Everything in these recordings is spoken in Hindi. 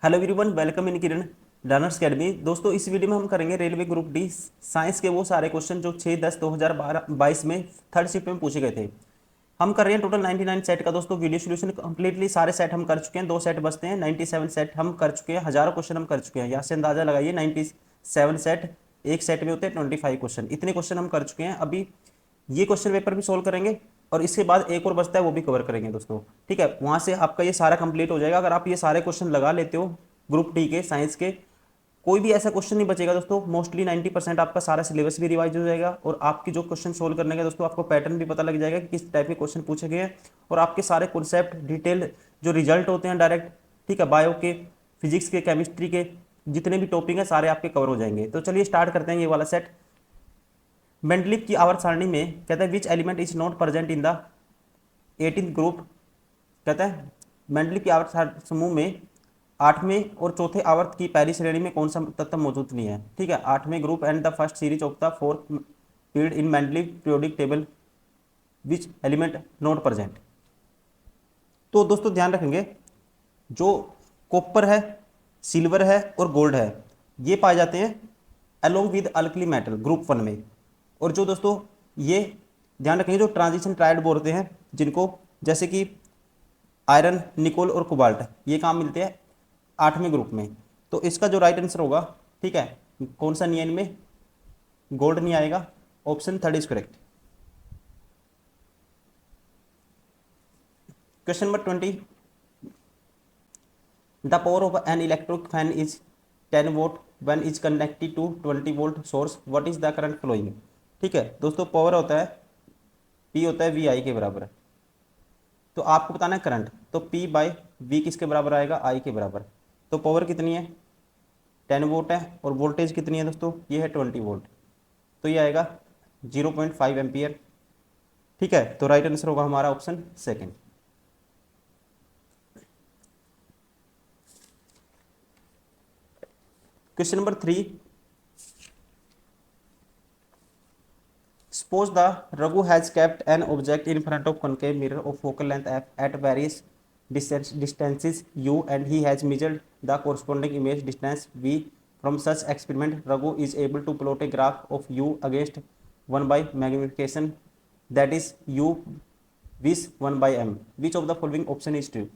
Hello everyone, welcome in Kiran learners academy. दोस्तों, इस वीडियो में हम करेंगे रेलवे ग्रुप डी साइंस के वो सारे क्वेश्चन जो 6-10-2022 में थर्ड शिफ्ट में पूछे गए थे। हम कर रहे हैं टोटल 99 सेट का। दोस्तों, वीडियो सोल्यूशन कंप्लीटली सारे सेट हम कर चुके हैं, 2 सेट बचते हैं। 97 सेट हम कर चुके हैं, हजारों क्वेश्चन हम कर चुके हैं। यहाँ से अंदाजा लगाइए, 97 सेट, एक सेट में होते हैं 25 क्वेश्चन। इतने क्वेश्चन हम कर चुके हैं। अभी ये क्वेश्चन पेपर भी सोल्व करेंगे और इसके बाद एक और बचता है, वो भी कवर करेंगे दोस्तों। ठीक है, वहां से आपका ये सारा कंप्लीट हो जाएगा। अगर आप ये सारे क्वेश्चन लगा लेते हो ग्रुप डी के साइंस के, कोई भी ऐसा क्वेश्चन नहीं बचेगा दोस्तों। मोस्टली 90% आपका सारा सिलेबस भी रिवाइज हो जाएगा और आपकी जो क्वेश्चन सोल्व करने का दोस्तों आपको पैटर्न भी पता लग जाएगा कि किस टाइप के क्वेश्चन पूछे गए हैं। और आपके सारे कॉन्सेप्ट डिटेल जो रिजल्ट होते हैं डायरेक्ट, ठीक है, बायो के, फिजिक्स के, केमिस्ट्री के जितने भी टॉपिक हैं सारे आपके कवर हो जाएंगे। तो चलिए स्टार्ट करते हैं ये वाला सेट। मेंडलीव की आवर्त सारणी में कहता है which element is not present in the 18th group. कहता है मेंडलीव की आवर्त समूह में 8वें और चौथे आवर्त की पहली श्रेणी में कौन सा तत्व मौजूद नहीं है। ठीक है, 8वें group and the first series of the fourth period in Mendeleev periodic table which element not present. तो दोस्तों ध्यान रखेंगे, जो कॉपर है, सिल्वर है और गोल्ड है, ये पाए जाते हैं along with alkali metal group 1 में। और जो दोस्तों ये ध्यान रखेंगे, जो ट्रांजिशन ट्रायड बोलते हैं जिनको, जैसे कि आयरन, निकोल और कोबाल्ट, ये काम मिलते हैं 8वें ग्रुप में। तो इसका जो राइट आंसर होगा, ठीक है, कौन सा नहीं है इनमें, गोल्ड नहीं आएगा। Option 3 is correct. Question number 20, the power of an electric fan is 10 volt when is connected to 20 volt source, what is the current flowing. ठीक है दोस्तों, पावर होता है P होता है VI के बराबर। तो आपको बताना है करंट, तो P/V किसके बराबर आएगा, I के बराबर। तो पावर कितनी है, 10 वोल्ट है, और वोल्टेज कितनी है दोस्तों, ये है 20 वोल्ट। तो ये आएगा 0.5 एम्पियर। ठीक है, तो राइट आंसर होगा हमारा option second. Question number 3, suppose the Raghu has kept an object in front of concave mirror of focal length f at various distances u and he has measured the corresponding image distance v from such experiment. Raghu is able to plot a graph of u against 1 by magnification, that is u with 1 by m. Which of the following option is true?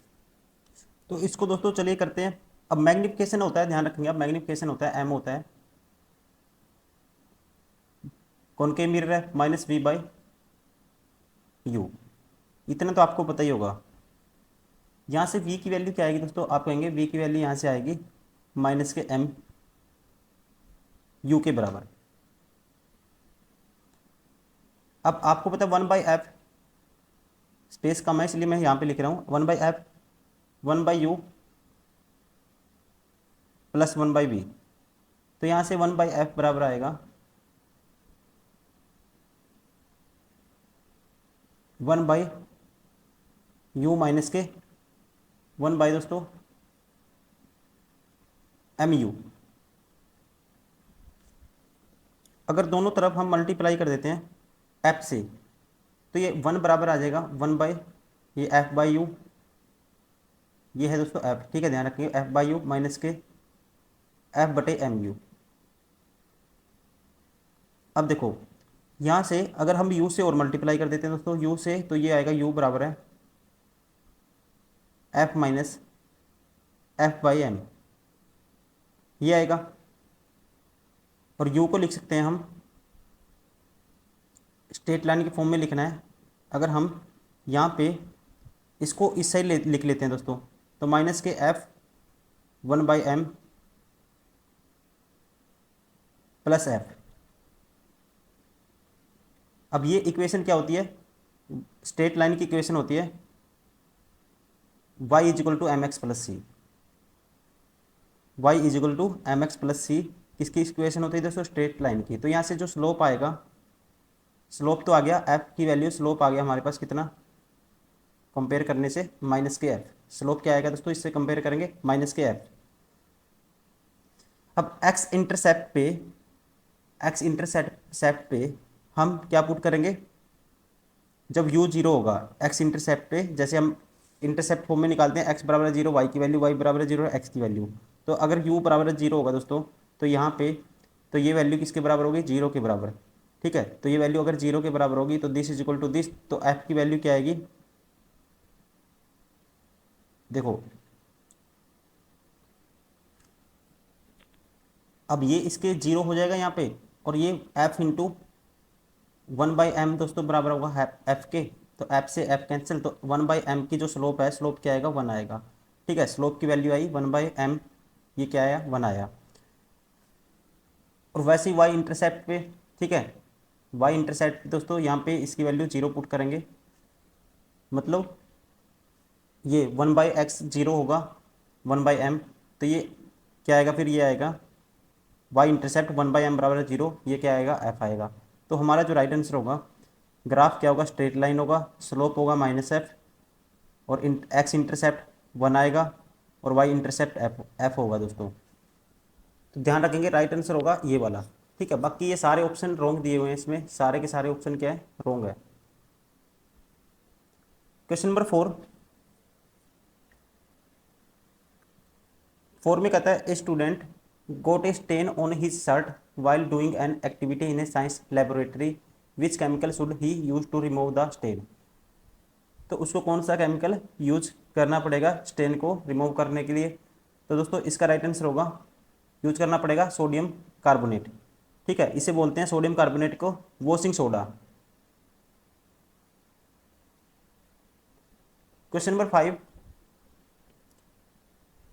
तो इसको दोस्तों चलिए करते हैं। अब मैग्निफिकेशन होता है, ध्यान रखेंगे, अब मैग्निफिकेशन होता है m होता है, कॉनकेव मिरर है -v/u। इतना तो आपको पता ही होगा। यहाँ से v की वैल्यू क्या आएगी दोस्तों, आप कहेंगे v की वैल्यू यहाँ से आएगी -m u के बराबर। अब आपको पता है 1/f, स्पेस कम है इसलिए मैं यहाँ पे लिख रहा हूँ 1/f 1/u + 1/v। तो यहाँ से 1/f बराबर आएगा 1/u माइनस के 1 दोस्तों mu। अगर दोनों तरफ हम मल्टीप्लाई कर देते हैं f से, तो ये 1 बराबर आ जाएगा 1 ये f/u, ये है दोस्तों f। ठीक है, ध्यान रखिए, f/u माइनस के f/mu। अब देखो, यहाँ से अगर हम u से और मल्टीप्लाई कर देते हैं दोस्तों u से, तो ये आएगा u बराबर है f माइनस f/m, ये आएगा। और u को लिख सकते हैं हम, स्ट्रेट लाइन के फॉर्म में लिखना है। अगर हम यहाँ पे इसको इस साइड लिख लेते हैं दोस्तों, तो माइनस के f1/m प्लस f। अब ये इक्वेशन क्या होती है, स्ट्रेट लाइन की इक्वेशन होती है y = mx + c। y = mx + c किसकी इक्वेशन होती है दोस्तों, स्ट्रेट लाइन की। तो यहाँ से जो स्लोप आएगा, स्लोप तो आ गया f की वैल्यू, स्लोप आ गया हमारे पास कितना, कंपेयर करने से -f। स्लोप क्या आएगा दोस्तों, इससे कंपेयर करेंगे -f। अब x इंटरसेप्ट पे हम क्या पुट करेंगे, जब u 0 होगा, x इंटरसेप्ट पे जैसे हम इंटरसेप्ट फॉर्म में निकालते हैं, एक्स बराबर है 0, वाई की वैल्यू वाई बराबर है 0, एक्स की वैल्यू। तो अगर यू बराबर है 0 होगा दोस्तों, तो यहाँ पे तो ये वैल्यू किसके बराबर होगी, 0 के बराबर। ठीक है, तो ये वैल्यू अगर 0 के बराबर होगी तो this is equal to this, तो एफ की वैल्यू क्या आएगी, देखो अब ये इसके 0 हो जाएगा यहाँ पे, और ये एफ इंटू 1/m दोस्तों बराबर होगा एफ के। तो एफ से एफ कैंसिल, तो 1/m की जो स्लोप है, स्लोप क्या आएगा, 1 आएगा। ठीक है, स्लोप की वैल्यू आई 1/m, ये क्या आया, 1 आया। और वैसे ही वाई इंटरसेप्ट पे, ठीक है, वाई इंटरसेप्ट दोस्तों यहाँ पे इसकी वैल्यू 0 पुट करेंगे, मतलब ये 1/x 0 होगा, 1/m, तो ये क्या आएगा, फिर ये आएगा वाई इंटरसेप्ट 1/m बराबर है 0, ये क्या आएगा, एफ आएगा। तो हमारा जो राइट आंसर होगा, ग्राफ क्या होगा, स्ट्रेट लाइन होगा, स्लोप होगा -f, और एक्स इंटरसेप्ट 1 आएगा, और वाई इंटरसेप्ट एफ होगा दोस्तों। तो ध्यान रखेंगे राइट आंसर होगा ये वाला। ठीक है, बाकी ये सारे ऑप्शन रॉन्ग दिए हुए हैं, इसमें सारे के सारे ऑप्शन क्या है, रॉन्ग है। क्वेश्चन नंबर 4 में कहता है, a student got a stain on his shirt while doing an activity in a science laboratory, which chemical should he use to remove the stain. तो उसको कौन सा केमिकल यूज करना पड़ेगा स्टेन को रिमूव करने के लिए। तो दोस्तों इसका राइट आंसर होगा, यूज करना पड़ेगा सोडियम कार्बोनेट। ठीक है, इसे बोलते हैं सोडियम कार्बोनेट को washing soda. Question number 5,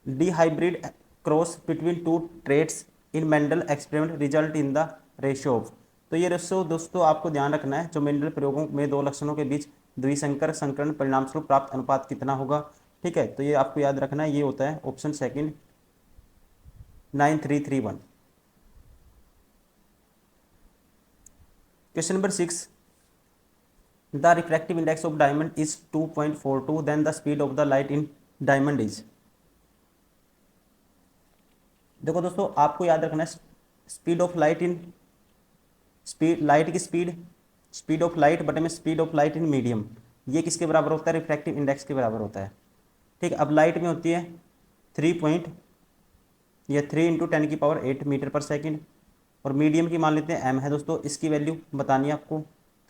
the hybrid cross between two traits in Mendel experiment result in the ratio of. तो ये रेशियो दोस्तों आपको ध्यान रखना है, जो मेंडल प्रयोगों में दो लक्षणों के बीच द्विसंकर संकरण परिणाम स्वरूप प्राप्त अनुपात कितना होगा। ठीक है, तो ये आपको याद रखना है, ये होता है option second 9331। Question number 6, the refractive index of diamond is 2.42, then the speed of the light in diamond is. देखो दोस्तों आपको याद रखना है, speed of light in, speed light की स्पीड, स्पीड ऑफ लाइट बटे में speed of light in medium, ये किसके बराबर होता है, रिफ्रैक्टिव इंडेक्स के बराबर होता है। ठीक है, अब लाइट में होती है 3 पॉइंट, या 3 × 10⁸ मीटर पर सेकंड, और मीडियम की मान लेते हैं m है दोस्तों, इसकी वैल्यू बतानी है आपको।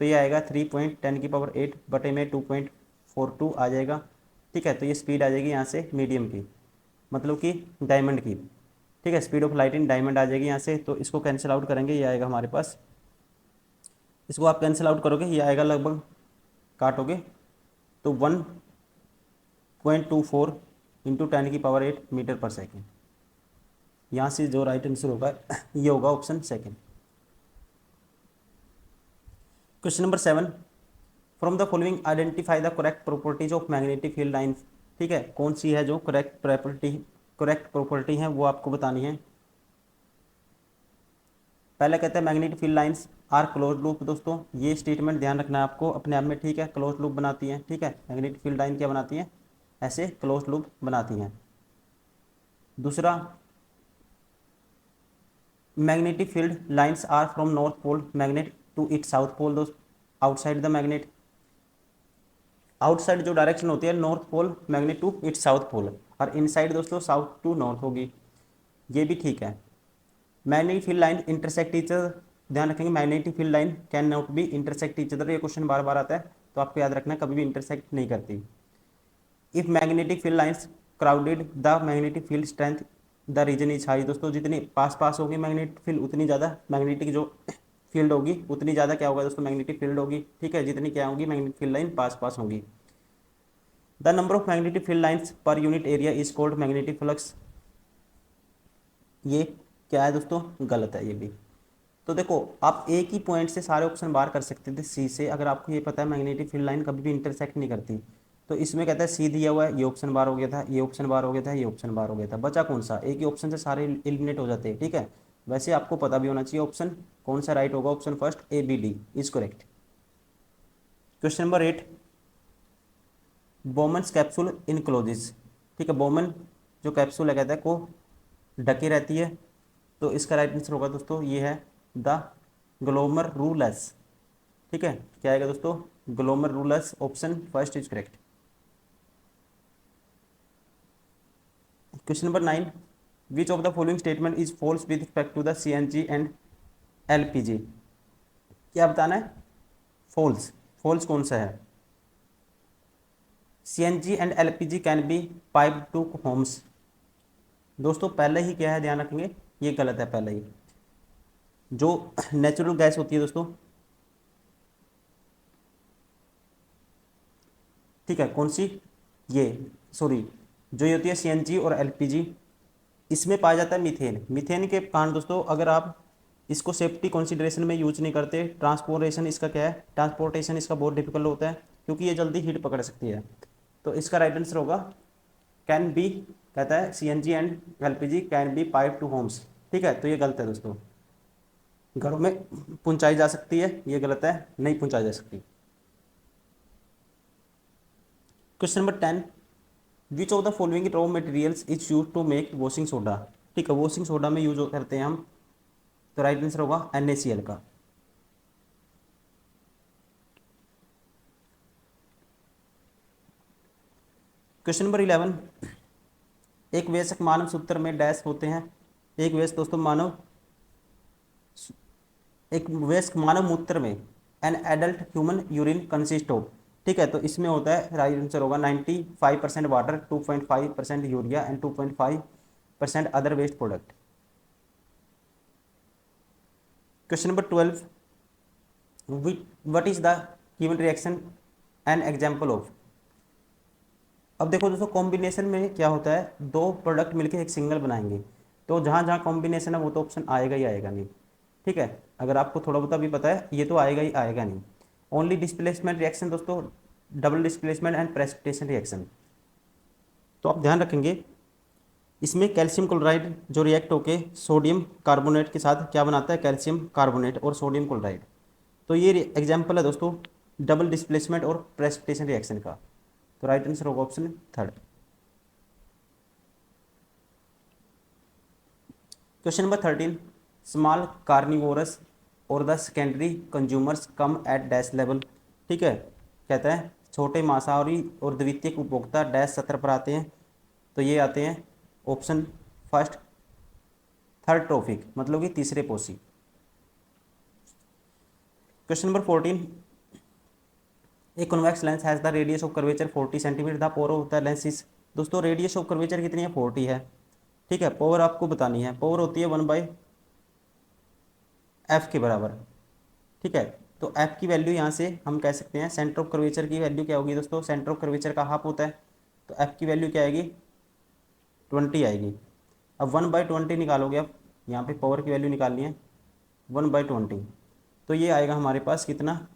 तो ये आएगा 3.10⁸ बटे में 2.42 आ जाएगा। ठीक है, तो ये स्पीड आ जाएगी यहाँ से मीडियम की, मतलब कि डायमंड की। ठीक है, speed of light in diamond आ जाएगी यहाँ से, तो इसको कैंसिल आउट करेंगे, ये आएगा हमारे पास, इसको आप कैंसिल आउट करोगे, ये आएगा लगभग, काटोगे तो 1.24 × 10⁸ मीटर पर सेकेंड। यहाँ से जो राइट आंसर होगा ये होगा option second. Question number 7, from the following identify the correct properties of magnetic field lines. ठीक है, कौन सी है जो करेक्ट प्रॉपर्टी है वो आपको बतानी है। पहले कहते हैं magnetic field lines are close loop. दोस्तों ये स्टेटमेंट ध्यान रखना है आपको अपने आप में। ठीक है, क्लोज लूप बनाती हैं। ठीक है, मैग्नेटिक फील्ड लाइन क्या बनाती हैं, ऐसे क्लोज लूप बनाती हैं। दूसरा, magnetic field lines are from north pole magnet to it south pole. दोस्त आउटसाइड द मैग्नेट, आउटसाइड जो डायरेक्शन होती है north pole magnet to it south pole, और इनसाइड दोस्तों साउथ टू नॉर्थ होगी, ये भी ठीक है। Magnetic field line intersect each other, ध्यान रखेंगे magnetic field line can not be intersect each other, ये क्वेश्चन बार बार आता है, तो आपको याद रखना है कभी भी इंटरसेक्ट नहीं करती। If magnetic field lines crowded the magnetic field strength the region is high. दोस्तों जितनी पास पास होगी मैग्नेटिक फील्ड, उतनी ज़्यादा मैग्नेटिक जो फील्ड होगी उतनी ज़्यादा क्या होगा दोस्तों, मैग्नेटिक फील्ड होगी। ठीक है, जितनी क्या होगी मैग्नेटिक फील्ड लाइन पास पास होगी। The number of magnetic field lines per unit area is called magnetic flux, ये क्या है दोस्तों, गलत है ये भी। तो देखो आप एक ही पॉइंट से सारे ऑप्शन बाहर कर सकते थे सी से, अगर आपको ये पता है मैग्नेटिक फील्ड लाइन कभी भी इंटरसेक्ट नहीं करती। तो इसमें कहता है सी दिया हुआ है, ये ऑप्शन बार हो गया था, ये ऑप्शन बार हो गया था, ये ऑप्शन बार हो गया था, बचा कौन सा, एक ही ऑप्शन से सारे एलिमिनेट हो जाते हैं। ठीक है, वैसे आपको पता भी होना चाहिए ऑप्शन कौन सा राइट होगा, option first A B D is correct. Question number 8, Bowman's capsule encloses. ठीक है, बोमन जो कैप्सूल है कहता है को ढकी रहती है, तो इसका राइट आंसर होगा दोस्तों ये है द ग्लोमरुलस। ठीक है, क्या आएगा दोस्तों, glomerulus, option first is correct. Question number 9, which of the following statement is false with respect to the CNG and LPG। क्या बताना है? फॉल्स। फॉल्स कौन सा है? CNG and LPG can be pipe to homes. दोस्तों पहले ही क्या है, ध्यान रखेंगे, ये गलत है। पहले ही जो नेचुरल गैस होती है दोस्तों, ठीक है, कौन सी, ये सॉरी, जो ये होती है CNG और LPG, इसमें पाया जाता है मीथेन। मीथेन के कारण दोस्तों अगर आप इसको सेफ्टी कंसीडरेशन में यूज नहीं करते, ट्रांसपोर्टेशन इसका क्या है, ट्रांसपोर्टेशन इसका बहुत डिफिकल्ट होता है क्योंकि ये जल्दी हीट पकड़ सकती है। तो इसका राइट आंसर होगा कैन बी, कहता है CNG and LPG can be pipe to homes. ठीक है, तो ये गलत है दोस्तों। घरों में पहुंचाई जा सकती है, ये गलत है, नहीं पहुंचाई जा सकती। Question number 10, which of the following raw materials is use to make washing soda. ठीक है, वॉशिंग सोडा में यूज करते हैं हम, तो राइट आंसर होगा NaCl का। क्वेश्चन नंबर 11, एक वयस्क मानव सूत्र में डैश होते हैं। एक वयस्क दोस्तों मानव, एक वयस्क मानव मूत्र में an adult human urine consist of. ठीक है, तो इसमें होता है, राइट आंसर होगा 95% water, 2.5% urea and 2.5% other waste product. Question number 12, what is the given reaction an example of. अब देखो दोस्तों, कॉम्बिनेशन में क्या होता है, दो प्रोडक्ट मिलकर एक सिंगल बनाएंगे, तो जहाँ जहाँ कॉम्बिनेशन है वो तो ऑप्शन आएगा ही आएगा नहीं। ठीक है, अगर आपको थोड़ा बहुत भी पता है, ये तो आएगा ही आएगा नहीं। ओनली डिस्प्लेसमेंट रिएक्शन दोस्तों, double displacement and precipitation reaction. तो आप ध्यान रखेंगे, इसमें कैल्शियम क्लोराइड जो रिएक्ट होके सोडियम कार्बोनेट के साथ क्या बनाता है, कैल्शियम कार्बोनेट और सोडियम क्लोराइड। तो ये एग्जाम्पल है दोस्तों डबल डिस्प्लेसमेंट और प्रेसिपिटेशन रिएक्शन का। तो राइट आंसर होगा option 3। Question number 13, small carnivorous और the secondary consumers come at dash level. ठीक है, कहता है छोटे मांसाहारी और द्वितीयक उपभोक्ता डैश सत्र पर आते हैं, तो ये आते हैं ऑप्शन फर्स्ट, थर्ड ट्रॉफिक, मतलब कि तीसरे पोषी। Question number 14, a convex lens has the radius of curvature 40 centimetre, the power of the lens is. दोस्तों रेडियस ऑफ कर्वेचर कितनी है, 40 है। ठीक है, पावर आपको बतानी है, पावर होती है 1/f के बराबर। ठीक है, तो f की वैल्यू यहाँ से हम कह सकते हैं, सेंटर ऑफ कर्वेचर की वैल्यू क्या होगी दोस्तों, सेंटर ऑफ कर्वेचर का हाफ होता है, तो f की वैल्यू क्या आएगी, 20 आएगी। अब 1/20 निकालोगे, अब यहाँ पे पावर की वैल्यू निकालनी है 1/20, तो ये आएगा हमारे पास कितना।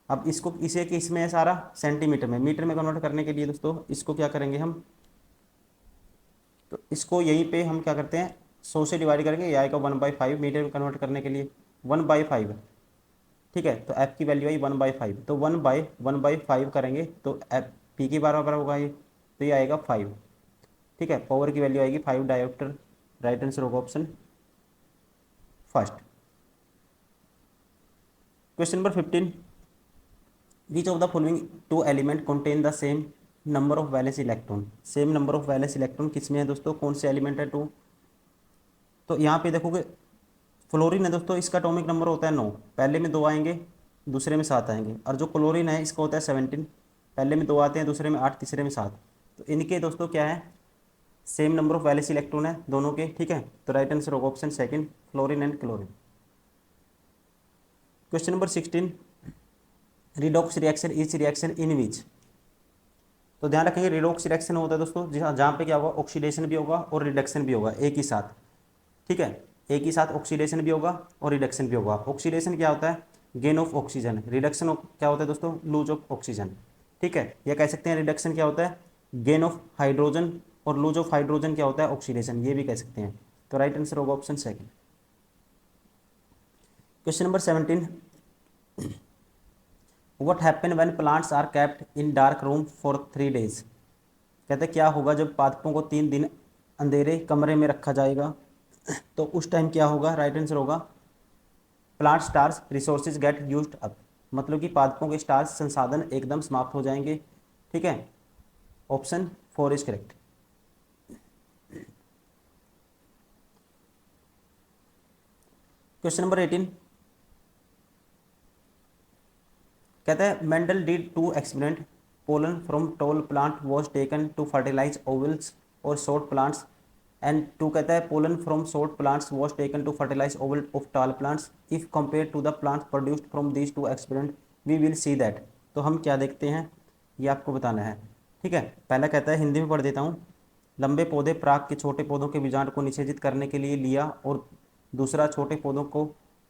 अब इसको इसे कि इसमें है सारा सेंटीमीटर में, मीटर में कन्वर्ट करने के लिए दोस्तों इसको क्या करेंगे हम, तो इसको यहीं पे हम क्या करते हैं, 100 से डिवाइड करेंगे, ये आएगा 1/5 मीटर में कन्वर्ट करने के लिए 1/5। ठीक है, तो f की वैल्यू आई 1/5, तो 1/5 करेंगे तो एफ पी की बराबर होगा ये, तो ये आएगा 5। ठीक है, पावर की वैल्यू आएगी 5 डायोप्टर। राइट आंसर होगा option first. Question number 15, which of the following two element contain the same number of valence electron. Same number of valence electron किसमें है दोस्तों, कौन से एलिमेंट है, 2। तो यहाँ पे देखोगे फ्लोरीन है दोस्तों, इसका एटॉमिक नंबर होता है 9, पहले में 2 आएंगे, दूसरे में 7 आएंगे। और जो क्लोरीन है इसका होता है 17, पहले में 2 आते हैं, दूसरे में 8, तीसरे में 7। तो इनके दोस्तों क्या है, same number of valence electron है दोनों के। ठीक है, तो राइट आंसर होगा option second, fluorine and chlorine. Question number 16, redox reaction is reaction in which. तो ध्यान रखेंगे, रिडॉक्स रिएक्शन होता है दोस्तों जहाँ पे क्या होगा, ऑक्सीडेशन भी होगा और रिडक्शन भी होगा एक ही साथ। ठीक है, एक ही साथ ऑक्सीडेशन भी होगा और रिडक्शन भी होगा। ऑक्सीडेशन क्या होता है, गेन ऑफ ऑक्सीजन, रिडक्शन क्या होता है दोस्तों, लूज ऑफ ऑक्सीजन। ठीक है, या कह सकते हैं रिडक्शन क्या होता है, गेन ऑफ हाइड्रोजन, और लूज ऑफ हाइड्रोजन क्या होता है, ऑक्सीडेशन, ये भी कह सकते हैं। तो राइट आंसर होगा option second. Question number 17, what happen when plants are kept in dark room for 3 days। कहते हैं क्या होगा जब पादपों को 3 दिन अंधेरे कमरे में रखा जाएगा, तो उस टाइम क्या होगा, राइट आंसर होगा plant stars resources get used up, मतलब कि पादपों के स्टार्स संसाधन एकदम समाप्त हो जाएंगे। ठीक है, option 4 is correct. Question number 18 कहता है Mendel did two experiment, pollen from tall plant was taken to fertilise ovules और शॉर्ट प्लांट्स, एंड टू कहता है pollen from short plants was taken to fertilise ovule of tall plants, if compare to the plants produced from these two experiment we will see that. तो हम क्या देखते हैं ये आपको बताना है। ठीक है, पहला कहता है, हिंदी में पढ़ देता हूँ, लंबे पौधे पराग के छोटे पौधों के बीजांड को निषेचित करने के लिए लिया, और दूसरा छोटे पौधों को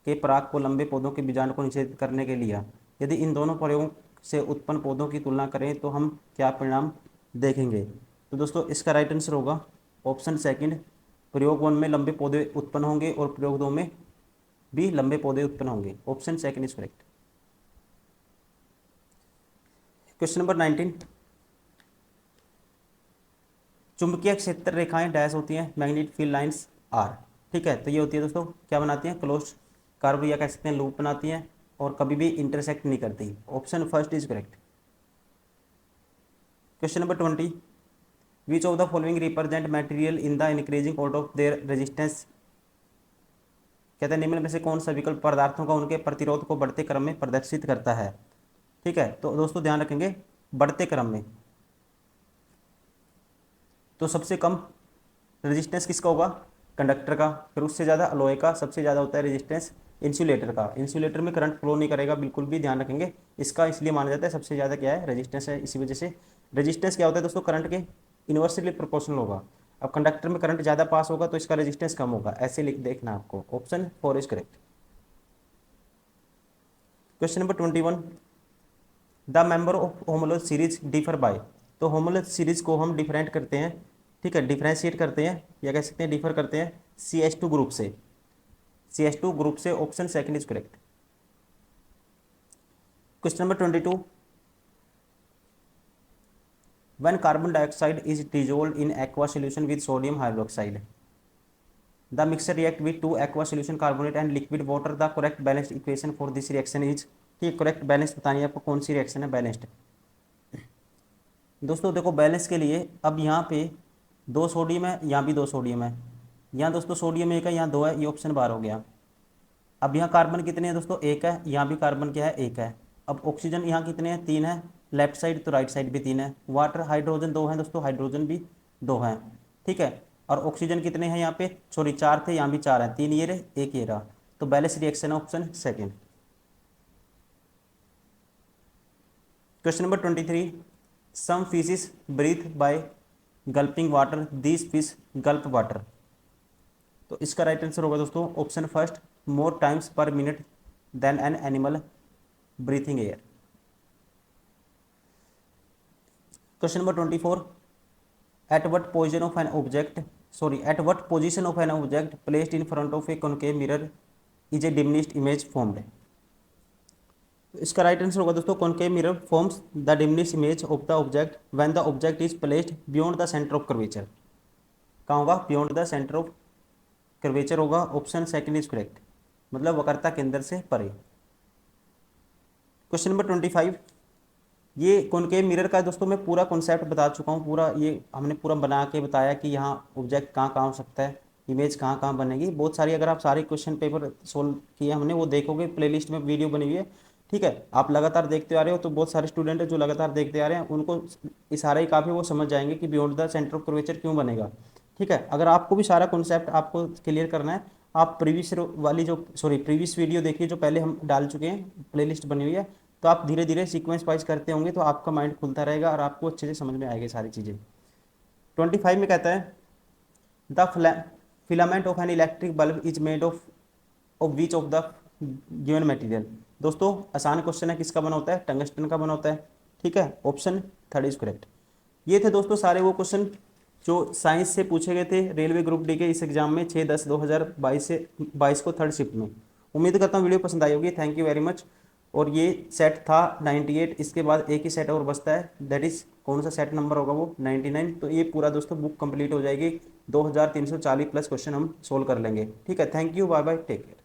के पराग को लंबे पौधों के बीजांड को निषेचित करने के लिया। यदि इन दोनों प्रयोगों से उत्पन्न पौधों की तुलना करें तो हम क्या परिणाम देखेंगे। तो दोस्तों इसका राइट आंसर होगा ऑप्शन सेकंड, प्रयोग 1 में लंबे पौधे उत्पन्न होंगे और प्रयोग 2 में भी लंबे पौधे उत्पन्न होंगे। Option second is correct. Question number 19 चुंबकीय क्षेत्र रेखाएं डैश होती हैं, मैग्नेटिक फील्ड लाइंस आर। ठीक है, तो ये होती है दोस्तों, क्या बनाती हैं, क्लोज कर्व या कह सकते हैं लूप बनाती हैं, और कभी भी इंटरसेक्ट नहीं करती। Option first is correct. Question number 20 which of the following represent material in the increasing order of their resistance. कहते हैं निम्न में से कौन सा विकल्प पदार्थों का उनके प्रतिरोध को बढ़ते क्रम में प्रदर्शित करता है। ठीक है, तो दोस्तों ध्यान रखेंगे बढ़ते क्रम में, तो सबसे कम रेजिस्टेंस किसका होगा, कंडक्टर का, फिर उससे ज़्यादा अलॉय का, सबसे ज़्यादा होता है रेजिस्टेंस इंसुलेटर का। इंसुलेटर में करंट फ्लो नहीं करेगा, बिल्कुल भी ध्यान रखेंगे इसका, इसलिए माना जाता है सबसे ज़्यादा क्या है, रेजिस्टेंस है। इसी वजह से रेजिस्टेंस क्या होता है दोस्तों, करंट के इन्वर्सली प्रोपोर्शनल होगा। अब कंडक्टर में करंट ज़्यादा पास होगा तो इसका रेजिस्टेंस कम होगा, ऐसे लिख देखना आपको। Option 4 is correct. Question number 21 the member of homologous series differ by. तो होमोलोज सीरीज को हम डिफरेंट करते हैं, ठीक है, डिफरेंशिएट करते हैं या कह सकते हैं डिफर करते हैं CH2 ग्रुप से, CH2 ग्रुप से। Option second is correct. Question number 22 when carbon dioxide is dissolved in aqua solution with sodium hydroxide the mixture react with 2 aqua solution carbonate and liquid water, the correct balanced equation for this reaction is. ठीक, करेक्ट बैलेंस बतानी है आपको, कौन सी रिएक्शन है बैलेंस्ड। दोस्तों देखो बैलेंस के लिए, अब यहाँ पे 2 सोडियम है, यहाँ भी 2 सोडियम है, यहाँ दोस्तों सोडियम 1 है, यहाँ 2 है, ये ऑप्शन बाहर हो गया। अब यहाँ कार्बन कितने हैं दोस्तों, 1 है, यहाँ भी कार्बन क्या है, 1 है। अब ऑक्सीजन यहाँ कितने हैं, 3 है, लेफ्ट साइड तो राइट साइड भी 3 है। वाटर हाइड्रोजन 2 है दोस्तों, हाइड्रोजन भी 2 है। ठीक है, और ऑक्सीजन कितने हैं यहाँ पे, सॉरी 4 थे, यहाँ भी 4 है, 3 ये रहे, 1 ये रहा, तो बैलेंस रिएक्शन है option second. Question number 23 some fishes breathe by gulping water, these fish gulp water. तो इसका राइट आंसर होगा दोस्तों option first, more times per minute than an animal breathing air. Question number 24 at what position of an object, sorry at what position of an object placed in front of a concave mirror is a diminished image formed. तो इसका राइट आंसर होगा दोस्तों concave mirror forms the diminished image of the object when the object is placed beyond the centre of curvature. कहाँ होगा, beyond the centre of curvature होगा। ऑप्शन सेकंड इज करेक्ट, मतलब वक्रता केंद्र से परे। क्वेश्चन नंबर 25 ये कॉनकेव मिरर का दोस्तों मैं पूरा कॉन्सेप्ट बता चुका हूँ, पूरा ये हमने पूरा बना के बताया कि यहाँ ऑब्जेक्ट कहाँ कहाँ हो सकता है, इमेज कहाँ कहाँ बनेगी, बहुत सारी। अगर आप सारे क्वेश्चन पेपर सोल्व किए हमने, वो देखोगे प्लेलिस्ट में वीडियो बनी हुई है। ठीक है, आप लगातार देखते आ रहे हो, तो बहुत सारे स्टूडेंट है जो लगातार देखते आ रहे हैं, उनको इशारा ही काफ़ी, वो समझ जाएंगे कि beyond the centre of curvature क्यों बनेगा। ठीक है, अगर आपको भी सारा कॉन्सेप्ट आपको क्लियर करना है, आप प्रीवियस वाली जो प्रीवियस वीडियो देखिए जो पहले हम डाल चुके हैं, प्लेलिस्ट बनी हुई है, तो आप धीरे धीरे सीक्वेंस वाइज करते होंगे तो आपका माइंड खुलता रहेगा और आपको अच्छे से समझ में आएगी सारी चीज़ें। 25 में कहता है the filament of an electric bulb is made of which of the given material. दोस्तों आसान क्वेश्चन है, किसका बना होता है, टंगस्टन का बना होता है। ठीक है, ऑप्शन थर्ड इज करेक्ट। ये थे दोस्तों सारे वो क्वेश्चन जो साइंस से पूछे गए थे रेलवे ग्रुप डी के इस एग्जाम में 6/10/2022 से 22 को थर्ड शिफ्ट में। उम्मीद करता हूँ वीडियो पसंद आई होगी, थैंक यू वेरी मच। और ये सेट था 98, इसके बाद एक ही सेट और बचता है, दैट इज कौन सा सेट नंबर होगा वो 99। तो ये पूरा दोस्तों बुक कंप्लीट हो जाएगी, 2340 प्लस क्वेश्चन हम सोल्व कर लेंगे। ठीक है, thank you, bye bye, take care.